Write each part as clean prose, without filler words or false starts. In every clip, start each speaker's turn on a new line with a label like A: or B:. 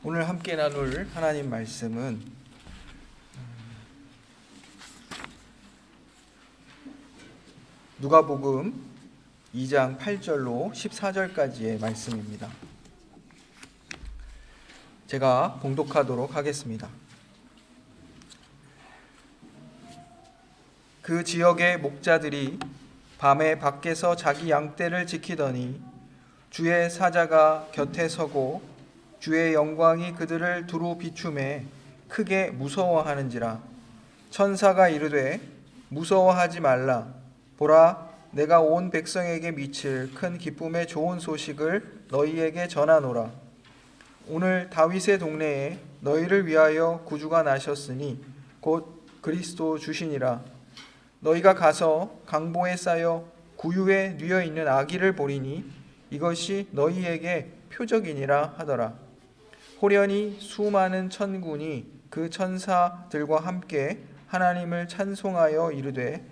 A: 오늘 함께 나눌 하나님 말씀은 누가복음 2장 8절로 14절까지의 말씀입니다. 제가 봉독하도록 하겠습니다. 그 지역의 목자들이 밤에 밖에서 자기 양떼를 지키더니 주의 사자가 곁에 서고 주의 영광이 그들을 두루 비추매 크게 무서워하는지라. 천사가 이르되 무서워하지 말라. 보라, 내가 온 백성에게 미칠 큰 기쁨의 좋은 소식을 너희에게 전하노라. 오늘 다윗의 동네에 너희를 위하여 구주가 나셨으니 곧 그리스도 주시니라. 너희가 가서 강보에 쌓여 구유에 뉘어 있는 아기를 보리니 이것이 너희에게 표적이니라 하더라. 호련히 수많은 천군이 그 천사들과 함께 하나님을 찬송하여 이르되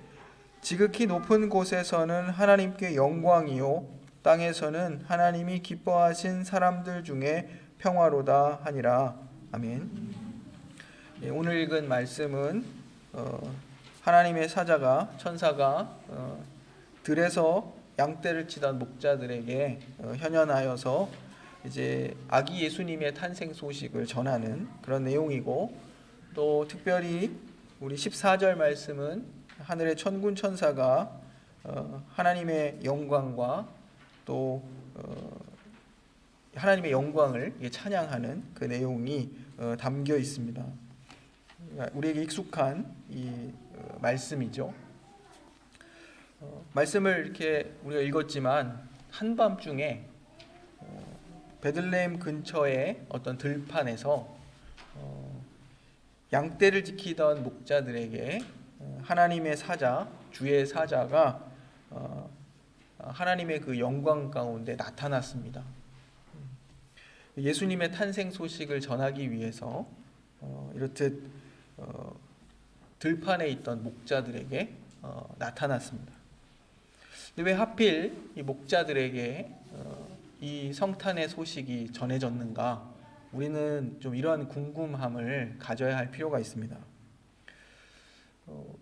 A: 지극히 높은 곳에서는 하나님께 영광이요 땅에서는 하나님이 기뻐하신 사람들 중에 평화로다 하니라. 아멘. 오늘 읽은 말씀은 하나님의 사자가 천사가 들에서 양떼를 치던 목자들에게 현현하여서 이제 아기 예수님의 탄생 소식을 전하는 그런 내용이고, 또 특별히 우리 14절 말씀은 하늘의 천군 천사가 하나님의 영광과 또 하나님의 영광을 찬양하는 그 내용이 담겨 있습니다. 우리에게 익숙한 이 말씀이죠. 말씀을 이렇게 우리가 읽었지만 한밤중에 베들레헴 근처의 어떤 들판에서 양떼를 지키던 목자들에게 하나님의 사자, 주의 사자가 하나님의 그 영광 가운데 나타났습니다. 예수님의 탄생 소식을 전하기 위해서 이렇듯 들판에 있던 목자들에게 나타났습니다. 근데 왜 하필 이 목자들에게 이 성탄의 소식이 전해졌는가? 우리는 좀 이러한 궁금함을 가져야 할 필요가 있습니다.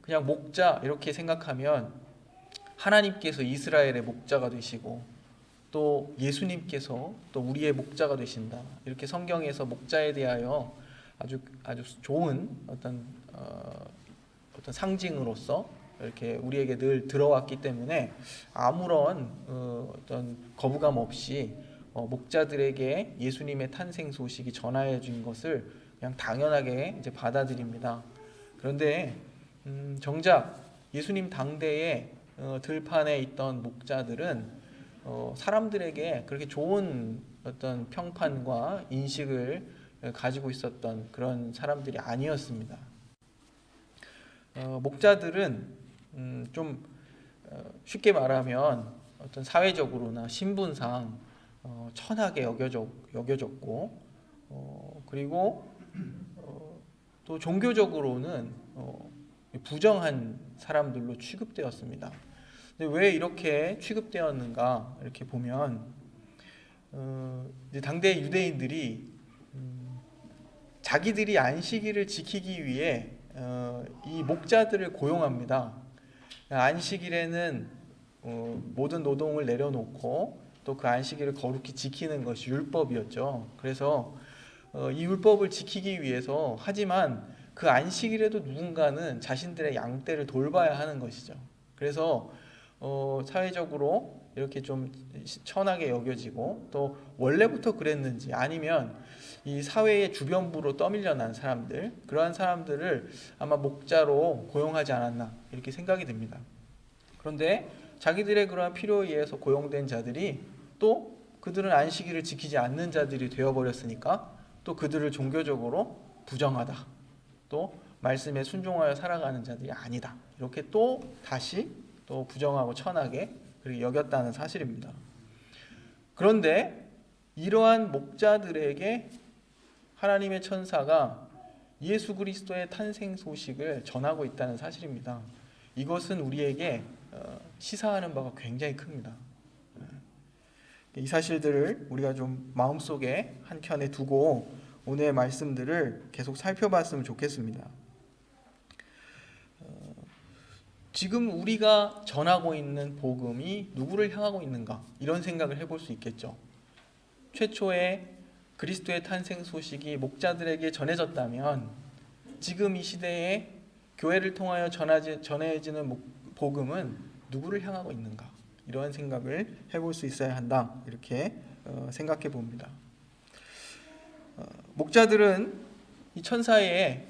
A: 그냥 목자 이렇게 생각하면 하나님께서 이스라엘의 목자가 되시고 또 예수님께서 또 우리의 목자가 되신다, 이렇게 성경에서 목자에 대하여 아주 좋은 어떤 상징으로서 이렇게 우리에게 늘 들어왔기 때문에 아무런 어떤 거부감 없이 목자들에게 예수님의 탄생 소식이 전해진 것을 그냥 당연하게 이제 받아들입니다. 그런데 정작 예수님 당대에 들판에 있던 목자들은 사람들에게 그렇게 좋은 어떤 평판과 인식을 가지고 있었던 그런 사람들이 아니었습니다. 목자들은 좀 쉽게 말하면 어떤 사회적으로나 신분상 천하게 여겨졌고, 그리고 또 종교적으로는 부정한 사람들로 취급되었습니다. 근데 왜 이렇게 취급되었는가 이렇게 보면 이제 당대 유대인들이 자기들이 안식일을 지키기 위해 이 목자들을 고용합니다. 안식일에는 모든 노동을 내려놓고 또 그 안식일을 거룩히 지키는 것이 율법이었죠. 그래서 이 율법을 지키기 위해서, 하지만 그 안식일에도 누군가는 자신들의 양떼를 돌봐야 하는 것이죠. 그래서 사회적으로 이렇게 좀 천하게 여겨지고, 또 원래부터 그랬는지 아니면 이 사회의 주변부로 떠밀려 난 사람들, 그러한 사람들을 아마 목자로 고용하지 않았나 이렇게 생각이 듭니다. 그런데 자기들의 그러한 필요에 의해서 고용된 자들이 또 그들은 안식일을 지키지 않는 자들이 되어버렸으니까 또 그들을 종교적으로 부정하다, 또 말씀에 순종하여 살아가는 자들이 아니다, 이렇게 또 다시 또 부정하고 천하게 그렇게 여겼다는 사실입니다. 그런데 이러한 목자들에게 하나님의 천사가 예수 그리스도의 탄생 소식을 전하고 있다는 사실입니다. 이것은 우리에게 시사하는 바가 굉장히 큽니다. 이 사실들을 우리가 좀 마음속에 한켠에 두고 오늘의 말씀들을 계속 살펴봤으면 좋겠습니다. 지금 우리가 전하고 있는 복음이 누구를 향하고 있는가? 이런 생각을 해볼 수 있겠죠. 최초에 그리스도의 탄생 소식이 목자들에게 전해졌다면 지금 이 시대에 교회를 통하여 전해지는 복음은 누구를 향하고 있는가? 이런 생각을 해볼 수 있어야 한다. 이렇게 생각해 봅니다. 목자들은 이 천사의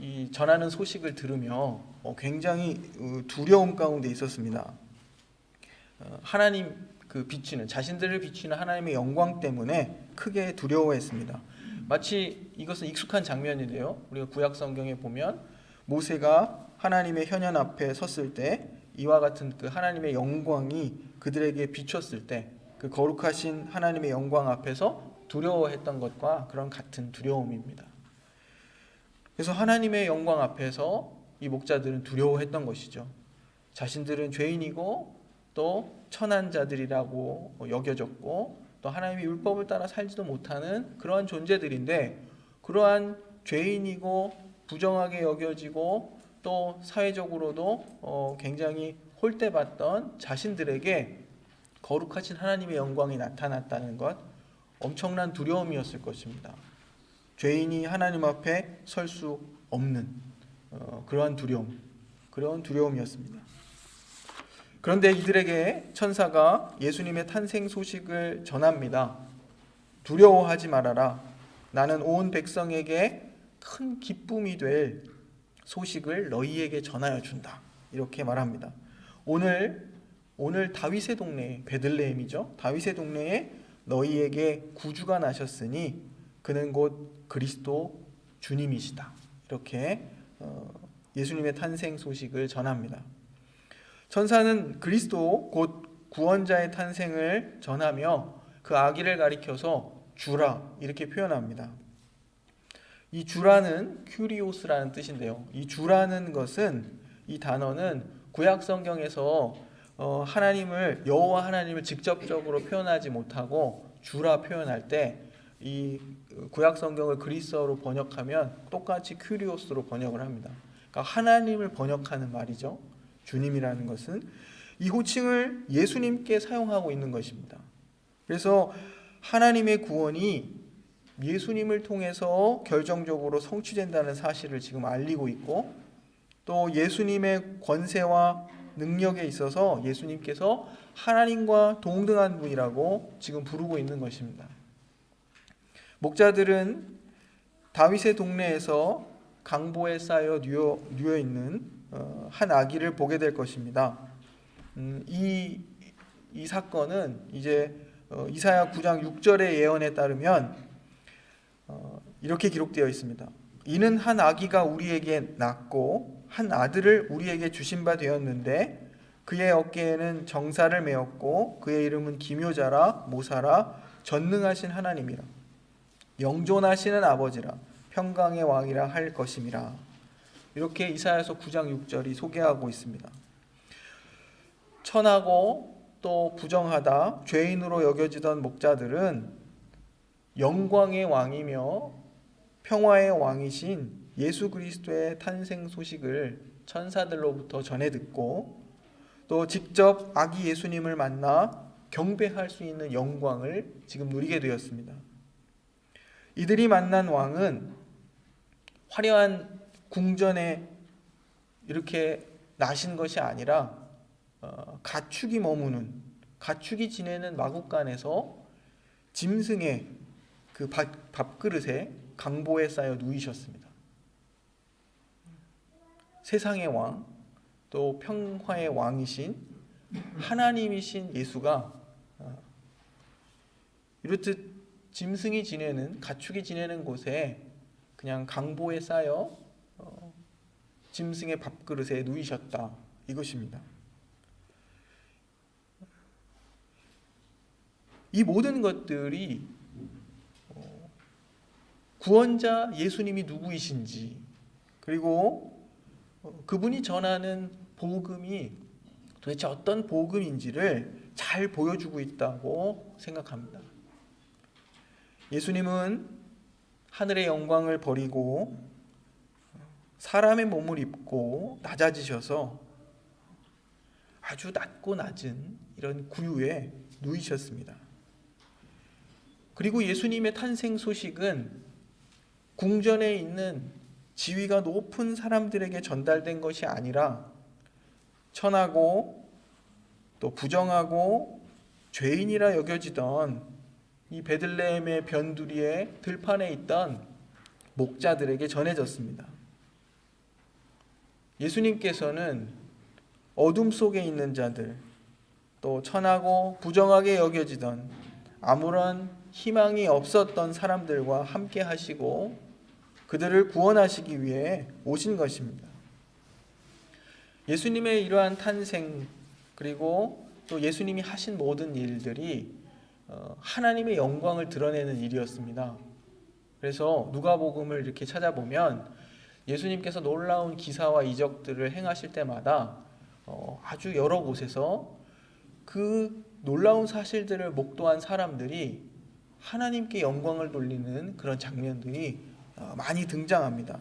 A: 이 전하는 소식을 들으며 굉장히 두려움 가운데 있었습니다. 하나님 비추는 자신들을 비추는 하나님의 영광 때문에 크게 두려워했습니다. 마치 이것은 익숙한 장면인데요. 우리가 구약 성경에 보면 모세가 하나님의 현연 앞에 섰을 때 이와 같은 그 하나님의 영광이 그들에게 비쳤을 때 그 거룩하신 하나님의 영광 앞에서 두려워했던 것과 그런 같은 두려움입니다. 그래서 하나님의 영광 앞에서 이 목자들은 두려워했던 것이죠. 자신들은 죄인이고 또 천한 자들이라고 여겨졌고 또 하나님의 율법을 따라 살지도 못하는 그러한 존재들인데 그러한 죄인이고 부정하게 여겨지고 또 사회적으로도 굉장히 홀대받던 자신들에게 거룩하신 하나님의 영광이 나타났다는 것, 엄청난 두려움이었을 것입니다. 죄인이 하나님 앞에 설 수 없는 그러한 두려움이었습니다. 그런데 이들에게 천사가 예수님의 탄생 소식을 전합니다. 두려워하지 말아라. 나는 온 백성에게 큰 기쁨이 될 소식을 너희에게 전하여 준다. 이렇게 말합니다. 오늘 다윗의 동네, 베들레헴이죠. 다윗의 동네에 너희에게 구주가 나셨으니 그는 곧 그리스도 주님이시다. 이렇게 예수님의 탄생 소식을 전합니다. 천사는 그리스도 곧 구원자의 탄생을 전하며 그 아기를 가리켜서 주라 이렇게 표현합니다. 이 주라는 큐리오스라는 뜻인데요. 이 주라는 것은 이 단어는 구약 성경에서 하나님을 여호와 하나님을 직접적으로 표현하지 못하고 주라 표현할 때 이 구약 성경을 그리스어로 번역하면 똑같이 큐리오스로 번역을 합니다. 그러니까 하나님을 번역하는 말이죠. 주님이라는 것은 이 호칭을 예수님께 사용하고 있는 것입니다. 그래서 하나님의 구원이 예수님을 통해서 결정적으로 성취된다는 사실을 지금 알리고 있고 또 예수님의 권세와 능력에 있어서 예수님께서 하나님과 동등한 분이라고 지금 부르고 있는 것입니다. 목자들은 다윗의 동네에서 강보에 쌓여 누워 있는 한 아기를 보게 될 것입니다. 이 사건은 이제 이사야 9장 6절의 예언에 따르면 이렇게 기록되어 있습니다. 이는 한 아기가 우리에게 낳고 한 아들을 우리에게 주신 바 되었는데 그의 어깨에는 정사를 메었고 그의 이름은 기묘자라 모사라 전능하신 하나님이라 영존하시는 아버지라 평강의 왕이라 할 것임이라. 이렇게 이사야서 9장 6절이 소개하고 있습니다. 천하고 또 부정하다 죄인으로 여겨지던 목자들은 영광의 왕이며 평화의 왕이신 예수 그리스도의 탄생 소식을 천사들로부터 전해 듣고 또 직접 아기 예수님을 만나 경배할 수 있는 영광을 지금 누리게 되었습니다. 이들이 만난 왕은 화려한 궁전에 이렇게 나신 것이 아니라 가축이 지내는 마국간에서 짐승의 그 밥그릇에 강보에 쌓여 누이셨습니다. 세상의 왕, 또 평화의 왕이신 하나님이신 예수가 이렇듯 짐승이 지내는 가축이 지내는 곳에 그냥 강보에 쌓여 짐승의 밥그릇에 누이셨다 이것입니다. 이 모든 것들이 구원자 예수님이 누구이신지 그리고 그분이 전하는 복음이 도대체 어떤 복음인지를 잘 보여주고 있다고 생각합니다. 예수님은 하늘의 영광을 버리고 사람의 몸을 입고 낮아지셔서 아주 낮고 낮은 이런 구유에 누이셨습니다. 그리고 예수님의 탄생 소식은 궁전에 있는 지위가 높은 사람들에게 전달된 것이 아니라 천하고 또 부정하고 죄인이라 여겨지던 이 베들레헴의 변두리의 들판에 있던 목자들에게 전해졌습니다. 예수님께서는 어둠 속에 있는 자들, 또 천하고 부정하게 여겨지던 아무런 희망이 없었던 사람들과 함께 하시고 그들을 구원하시기 위해 오신 것입니다. 예수님의 이러한 탄생, 그리고 또 예수님이 하신 모든 일들이 하나님의 영광을 드러내는 일이었습니다. 그래서 누가복음을 이렇게 찾아보면 예수님께서 놀라운 기사와 이적들을 행하실 때마다 아주 여러 곳에서 그 놀라운 사실들을 목도한 사람들이 하나님께 영광을 돌리는 그런 장면들이 많이 등장합니다.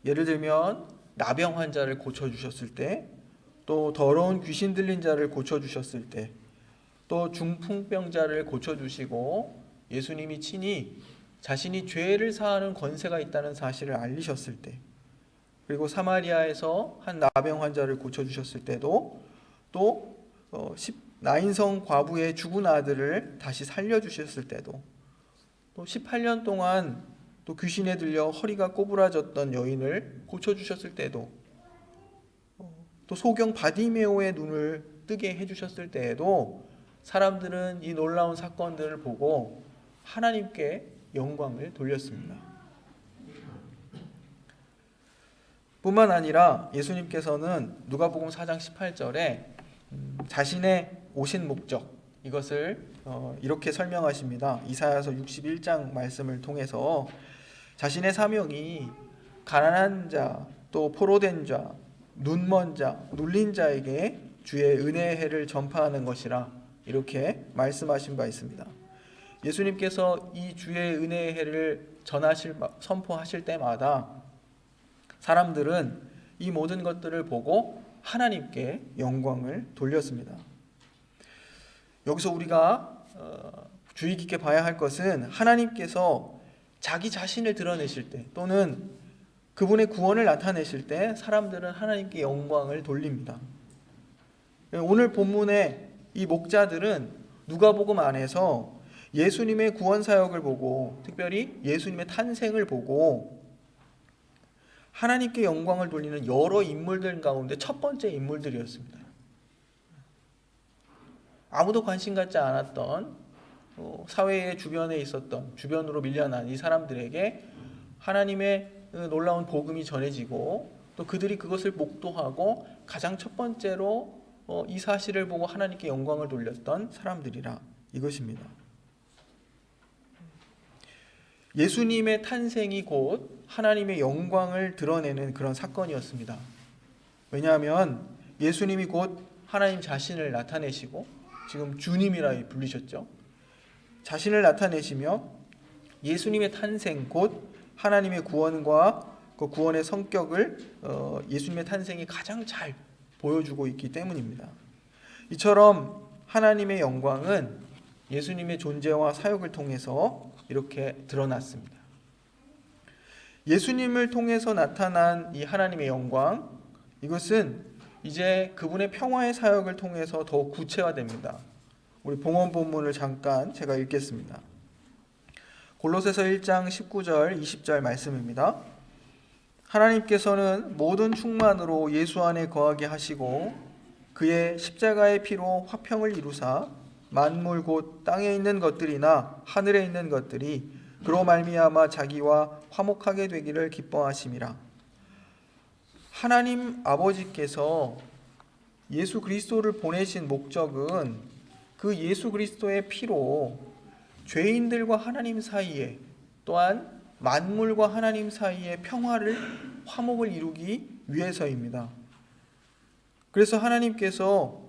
A: 예를 들면 나병 환자를 고쳐주셨을 때, 또 더러운 귀신 들린 자를 고쳐주셨을 때, 또 중풍병자를 고쳐주시고 예수님이 친히 자신이 죄를 사하는 권세가 있다는 사실을 알리셨을 때, 그리고 사마리아에서 한 나병 환자를 고쳐주셨을 때도, 또 나인성 과부의 죽은 아들을 다시 살려주셨을 때도, 또 18년 동안 또 귀신에 들려 허리가 꼬부라졌던 여인을 고쳐주셨을 때도, 또 소경 바디메오의 눈을 뜨게 해주셨을 때에도 사람들은 이 놀라운 사건들을 보고 하나님께 영광을 돌렸습니다. 뿐만 아니라 예수님께서는 누가복음 4장 18절에 자신의 오신 목적, 이것을 이렇게 설명하십니다. 이사야서 61장 말씀을 통해서 자신의 사명이 가난한 자, 또 포로된 자, 눈먼 자, 눌린 자에게 주의 은혜의 해를 전파하는 것이라 이렇게 말씀하신 바 있습니다. 예수님께서 이 주의 은혜의 해를 선포하실 때마다 사람들은 이 모든 것들을 보고 하나님께 영광을 돌렸습니다. 여기서 우리가 주의 깊게 봐야 할 것은 하나님께서 자기 자신을 드러내실 때, 또는 그분의 구원을 나타내실 때 사람들은 하나님께 영광을 돌립니다. 오늘 본문의 이 목자들은 누가복음 안에서 예수님의 구원 사역을 보고, 특별히 예수님의 탄생을 보고 하나님께 영광을 돌리는 여러 인물들 가운데 첫 번째 인물들이었습니다. 아무도 관심 갖지 않았던 사회의 주변에 있었던, 주변으로 밀려난 이 사람들에게 하나님의 놀라운 복음이 전해지고, 또 그들이 그것을 목도하고 가장 첫 번째로 이 사실을 보고 하나님께 영광을 돌렸던 사람들이라 이것입니다. 예수님의 탄생이 곧 하나님의 영광을 드러내는 그런 사건이었습니다. 왜냐하면 예수님이 곧 하나님 자신을 나타내시고, 지금 주님이라 불리셨죠. 자신을 나타내시며 예수님의 탄생, 곧 하나님의 구원과 그 구원의 성격을 예수님의 탄생이 가장 잘 보여주고 있기 때문입니다. 이처럼 하나님의 영광은 예수님의 존재와 사역을 통해서 이렇게 드러났습니다. 예수님을 통해서 나타난 이 하나님의 영광, 이것은 이제 그분의 평화의 사역을 통해서 더욱 구체화됩니다. 우리 봉헌 본문을 잠깐 제가 읽겠습니다. 골로새서 1장 19절 20절 말씀입니다. 하나님께서는 모든 충만으로 예수 안에 거하게 하시고 그의 십자가의 피로 화평을 이루사 만물 곧 땅에 있는 것들이나 하늘에 있는 것들이 그로 말미암아 자기와 화목하게 되기를 기뻐하심이라. 하나님 아버지께서 예수 그리스도를 보내신 목적은 그 예수 그리스도의 피로 죄인들과 하나님 사이에, 또한 만물과 하나님 사이에 평화를, 화목을 이루기 위해서입니다. 그래서 하나님께서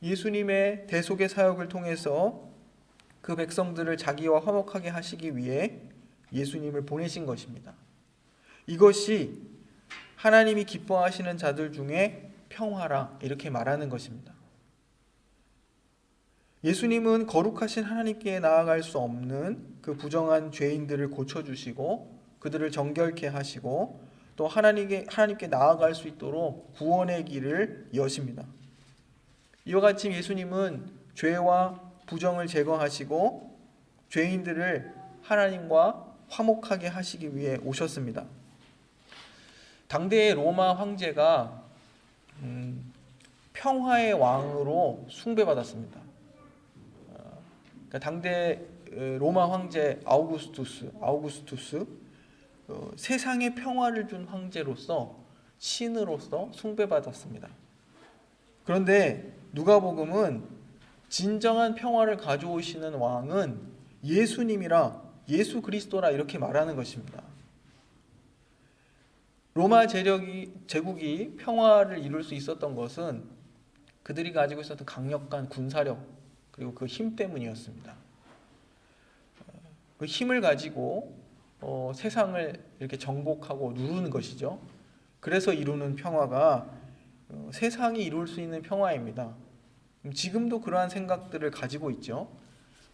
A: 예수님의 대속의 사역을 통해서 그 백성들을 자기와 화목하게 하시기 위해 예수님을 보내신 것입니다. 이것이 하나님이 기뻐하시는 자들 중에 평화라 이렇게 말하는 것입니다. 예수님은 거룩하신 하나님께 나아갈 수 없는 그 부정한 죄인들을 고쳐주시고 그들을 정결케 하시고 또 하나님께 나아갈 수 있도록 구원의 길을 여십니다. 이와 같이 예수님은 죄와 부정을 제거하시고 죄인들을 하나님과 화목하게 하시기 위해 오셨습니다. 당대의 로마 황제가 평화의 왕으로 숭배받았습니다. 그러니까 당대 로마 황제 아우구스투스 세상에 평화를 준 황제로서 신으로서 숭배받았습니다. 그런데 누가복음은 진정한 평화를 가져오시는 왕은 예수님이라 예수 그리스도라 이렇게 말하는 것입니다. 로마 제국이 평화를 이룰 수 있었던 것은 그들이 가지고 있었던 강력한 군사력 그리고 그 힘 때문이었습니다. 그 힘을 가지고 세상을 이렇게 정복하고 누르는 것이죠. 그래서 이루는 평화가 세상이 이룰 수 있는 평화입니다. 지금도 그러한 생각들을 가지고 있죠.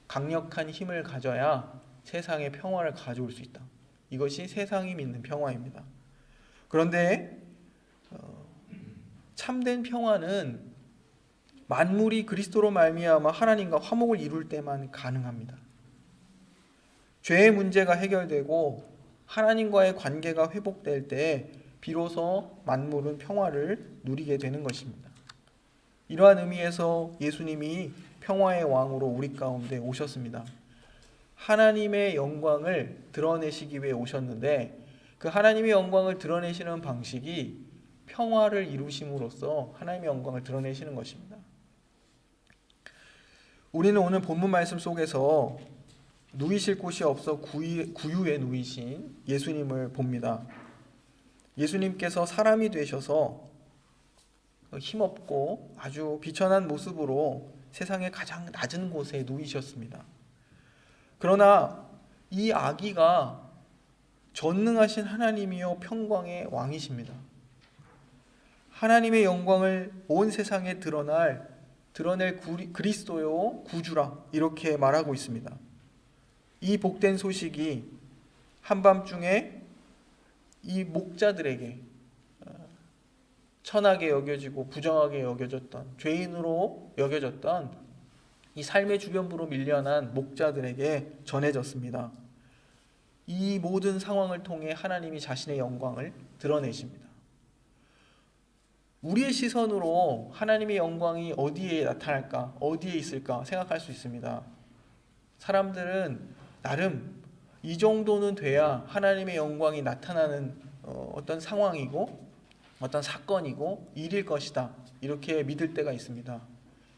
A: 강력한 힘을 가져야 세상에 평화를 가져올 수 있다. 이것이 세상이 믿는 평화입니다. 그런데 참된 평화는 만물이 그리스도로 말미암아 하나님과 화목을 이룰 때만 가능합니다. 죄의 문제가 해결되고 하나님과의 관계가 회복될 때 비로소 만물은 평화를 누리게 되는 것입니다. 이러한 의미에서 예수님이 평화의 왕으로 우리 가운데 오셨습니다. 하나님의 영광을 드러내시기 위해 오셨는데 그 하나님의 영광을 드러내시는 방식이 평화를 이루심으로써 하나님의 영광을 드러내시는 것입니다. 우리는 오늘 본문 말씀 속에서 누이실 곳이 없어 구유에 누이신 예수님을 봅니다. 예수님께서 사람이 되셔서 힘없고 아주 비천한 모습으로 세상의 가장 낮은 곳에 누이셨습니다. 그러나 이 아기가 전능하신 하나님이요 평강의 왕이십니다. 하나님의 영광을 온 세상에 드러낼 그리스도요 구주라 이렇게 말하고 있습니다. 이 복된 소식이 한밤중에 이 목자들에게 천하게 여겨지고 부정하게 여겨졌던 죄인으로 여겨졌던 이 삶의 주변부로 밀려난 목자들에게 전해졌습니다. 이 모든 상황을 통해 하나님이 자신의 영광을 드러내십니다. 우리의 시선으로 하나님의 영광이 어디에 나타날까, 어디에 있을까 생각할 수 있습니다. 사람들은 나름 이 정도는 돼야 하나님의 영광이 나타나는 어떤 상황이고 어떤 사건이고 일일 것이다 이렇게 믿을 때가 있습니다.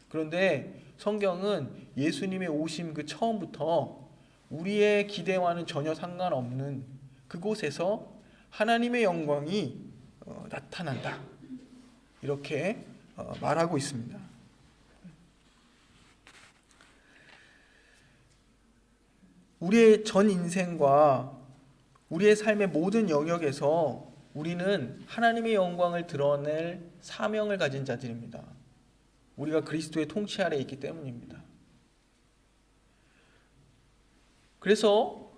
A: 그런데 성경은 예수님의 오심 그 처음부터 우리의 기대와는 전혀 상관없는 그곳에서 하나님의 영광이 나타난다 이렇게 말하고 있습니다. 우리의 전 인생과 우리의 삶의 모든 영역에서 우리는 하나님의 영광을 드러낼 사명을 가진 자들입니다. 우리가 그리스도의 통치 아래에 있기 때문입니다. 그래서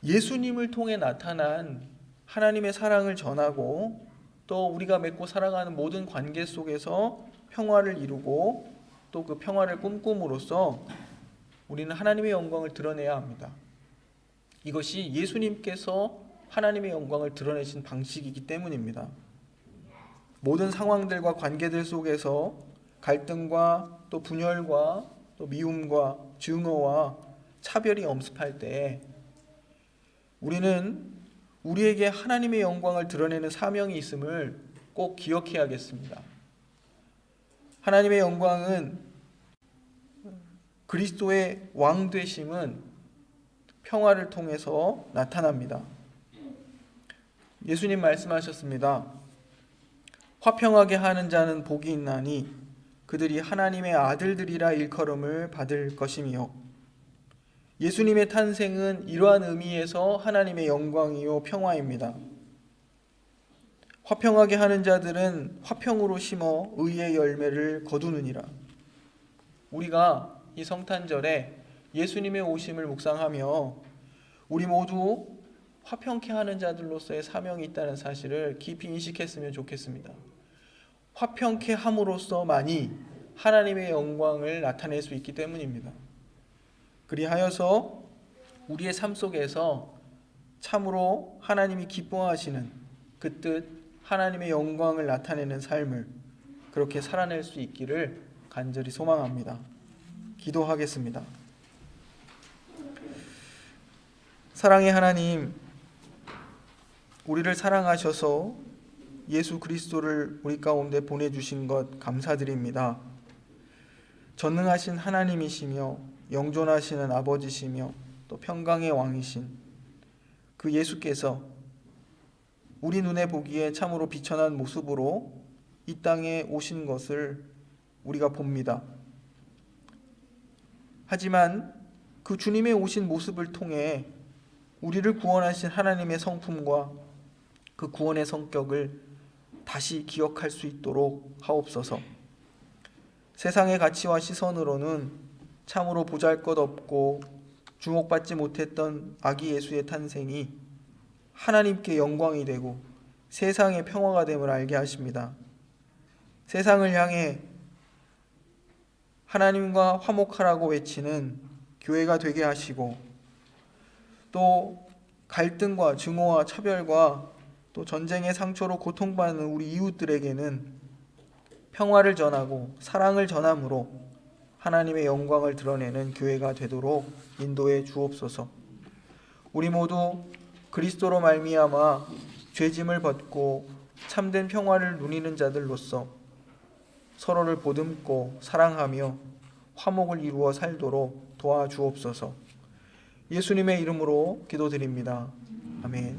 A: 예수님을 통해 나타난 하나님의 사랑을 전하고 또 우리가 맺고 살아가는 모든 관계 속에서 평화를 이루고 또 그 평화를 꿈꿈으로써 우리는 하나님의 영광을 드러내야 합니다. 이것이 예수님께서 하나님의 영광을 드러내신 방식이기 때문입니다. 모든 상황들과 관계들 속에서 갈등과 또 분열과 또 미움과 증오와 차별이 엄습할 때 우리는 우리에게 하나님의 영광을 드러내는 사명이 있음을 꼭 기억해야겠습니다. 하나님의 영광은 그리스도의 왕 되심은 평화를 통해서 나타납니다. 예수님 말씀하셨습니다. 화평하게 하는 자는 복이 있나니 그들이 하나님의 아들들이라 일컬음을 받을 것이며 예수님의 탄생은 이러한 의미에서 하나님의 영광이요 평화입니다. 화평하게 하는 자들은 화평으로 심어 의의 열매를 거두느니라. 우리가 이 성탄절에 예수님의 오심을 묵상하며 우리 모두 화평케 하는 자들로서의 사명이 있다는 사실을 깊이 인식했으면 좋겠습니다. 화평케 함으로써만이 하나님의 영광을 나타낼 수 있기 때문입니다. 그리하여서 우리의 삶 속에서 참으로 하나님이 기뻐하시는 그 뜻, 하나님의 영광을 나타내는 삶을 그렇게 살아낼 수 있기를 간절히 소망합니다. 기도하겠습니다. 사랑의 하나님, 우리를 사랑하셔서 예수 그리스도를 우리 가운데 보내주신 것 감사드립니다. 전능하신 하나님이시며 영존하시는 아버지시며 또 평강의 왕이신 그 예수께서 우리 눈에 보기에 참으로 비천한 모습으로 이 땅에 오신 것을 우리가 봅니다. 하지만 그 주님의 오신 모습을 통해 우리를 구원하신 하나님의 성품과 그 구원의 성격을 다시 기억할 수 있도록 하옵소서. 세상의 가치와 시선으로는 참으로 보잘것없고 주목받지 못했던 아기 예수의 탄생이 하나님께 영광이 되고 세상의 평화가 됨을 알게 하십니다. 세상을 향해 하나님과 화목하라고 외치는 교회가 되게 하시고 또 갈등과 증오와 차별과 또 전쟁의 상처로 고통받는 우리 이웃들에게는 평화를 전하고 사랑을 전함으로 하나님의 영광을 드러내는 교회가 되도록 인도해 주옵소서. 우리 모두 그리스도로 말미암아 죄짐을 벗고 참된 평화를 누리는 자들로서 서로를 보듬고 사랑하며 화목을 이루어 살도록 도와주옵소서. 예수님의 이름으로 기도드립니다. 아멘.